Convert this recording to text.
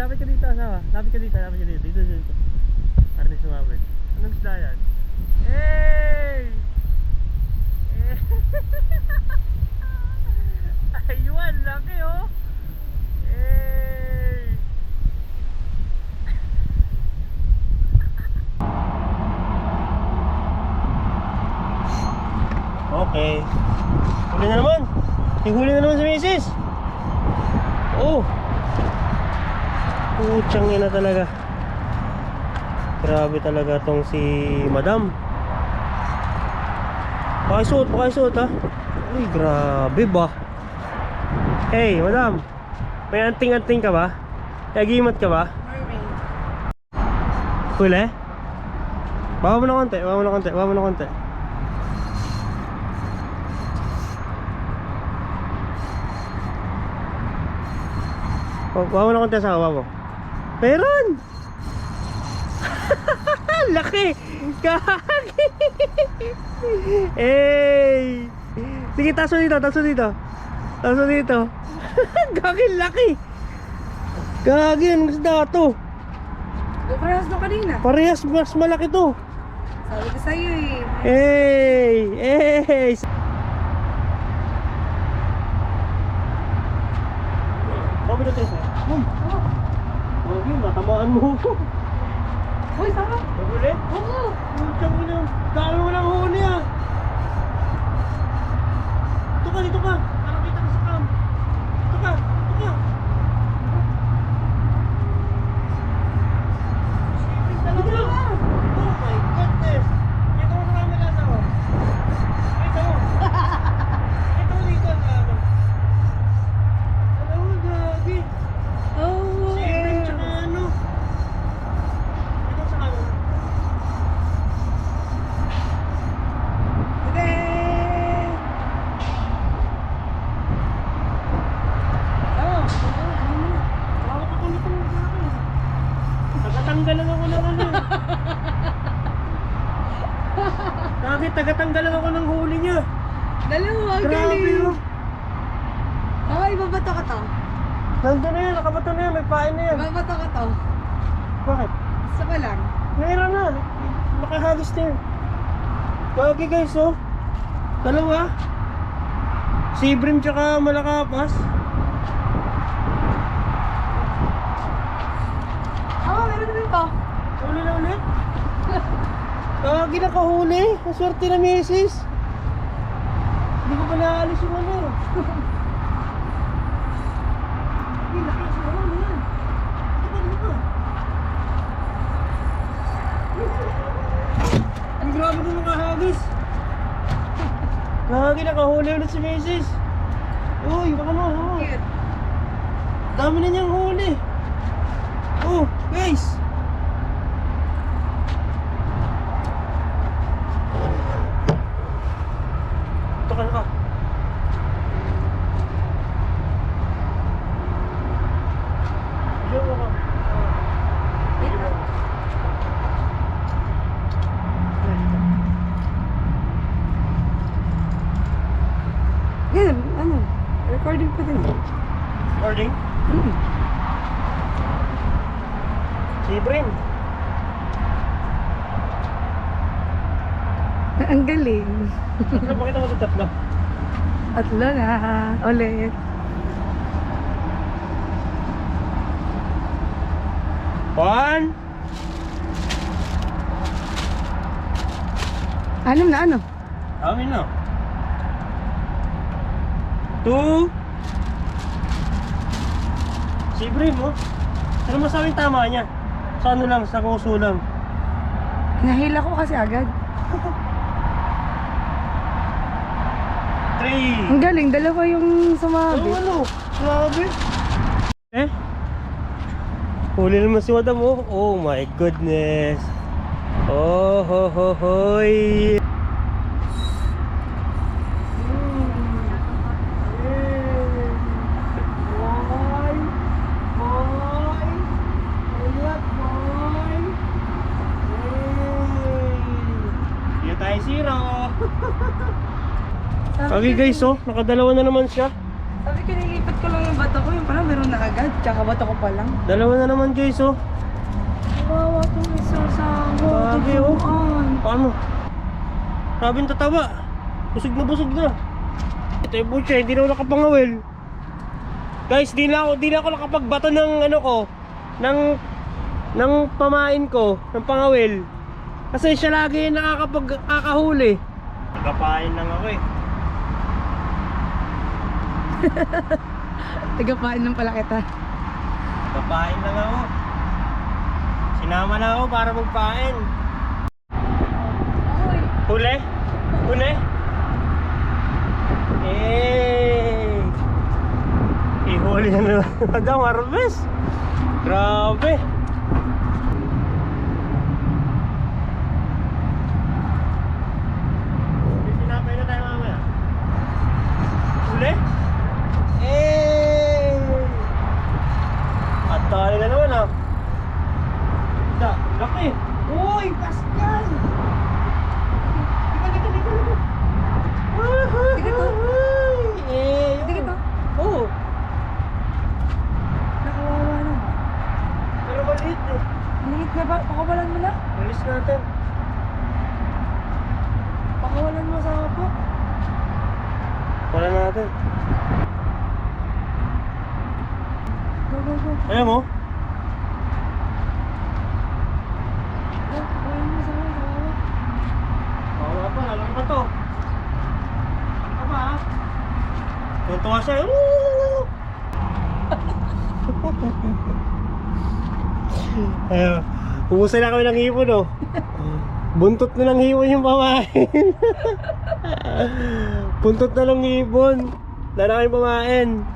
lapit ka dito, asawa. Lapit ka dito, lapit ka dito. Dito, dito. Para di sumabit. Anong isda yan? Hey! Ayun, laki oh! Hey! Okay. Huli na naman. Huli na naman si Mrs. Oh. Putsang ina talaga. Grabe talaga tong si Madam. Pakisuot ha. Uy, grabe ba? Hey, Madam. May anting-anting ka ba? Nagimat ka ba? Huli? Bawa mo na konti, bawa mo na konti, bawa mo na konti. Bawa mo na konti sa kawa mo. Meron! Laki! Kaki! Hey! Sige, taso dito, taso dito. Taso dito. Kaki, laki! Kaki, anong isda to? Parehas no kanina. Parehas, mas malaki to. Sabi ko sa'yo eh. Hey! Hey! Sabi na tayo sa'yo. Huwag yun, natamaan mo. Uy, sama. Nahuli? Oo. Putsang ina, dami mo lang huli ah. Dito ka. Parang kita ka sa cam. Dito ka. Sipin talaga. Oh my goodness. Ito mo sa camera sa ako. Ito mo. Ito mo dito sa ako. Alam mo, gagi. Oh, Sipin tsaka ano. Ito sa camera. Tagatanggal lang ako ng ano. Bakit tagatanggal lang ako ng huli niya? dalawa, Grabe galing. oh. Ay, babato ka to. Nandun na yan, nakabato na yan, may pain na yan. Babato ka to. Bakit? Gusto ko lang. Meron na. Nakahagis na yan. Gagi guys oh. Dalawa. Sibrim tsaka malakapas. Meron din to. Huli na ulit. Gagi nakahuli. Ang swerte na misis. Hindi ko pa naalis yung ano. Hindi, lakas na lang yan. Dito. Ang grabe ko makahagis. Gagi nakahuli ulit si misis. Uy, baka mo. Oh. Cute. Dami na niyang huli. Oh, guys. Tukan ka. Diyan mo ka. Yan, ano? Recording pa din. Recording? Si Brin. Ang galing. Ano bakit mo ito tatlo? Atlo na. Ulit. One. Anim na ano? Amin na. Two. Si Brin mo. Ano masabing tama niya? Sa ano lang, sa kuso lang. Nahila ko kasi agad. Three. Ang galing, dalawa yung sumabit. Ano? Grabe. Eh? Huli naman si Madam oh. Oh my goodness. Oh ho ho hoy. Okay guys, oh, nakadalawa na naman siya. Sabi ko nilipat ko lang yung bato ko. Yung pala meron na agad. Tsaka bato ko pa lang. Dalawa na naman guys, oh. Kawawa itong isa sa Grabe, oh. duguan. Paano? Grabe yung tataba. Busog na busog na. Ito yung butya, hindi na ako nakapangawil. Guys, di na ako nakapagbato ng ano ko, ng pamain ko, ng pangawil. Kasi siya lagi yung nakakahuli. Nagapain lang ako eh. Tagapain lang pala kita. Nagapain lang ako. Sinama na ako para magpain. Huli? Huli? Eh! Ihuli na naman. Magang harvest. Grabe. Sinapay na tayo mamaya. Huli? Eh! At tali na naman ah. Laki. Uy! Pascal! Dito. Dito. Eh! Hindi kita. Oo. Nakawawa naman. Pero maliit eh. Maliit na ba? Pakawalan mo na. Release natin. Pakawalan mo sa po. Wala na natin. Go. Ayan mo. Go, pakawalan mo sa akin. Kawawa. Bawa pa. Lalaki pa to. Ano ba ha? Tuntua siya. Ayun. Umusay na kami ng hipon oh. Buntot na ng hipon yung pamain. Buntot na ng hipon. Wala na kami pamain.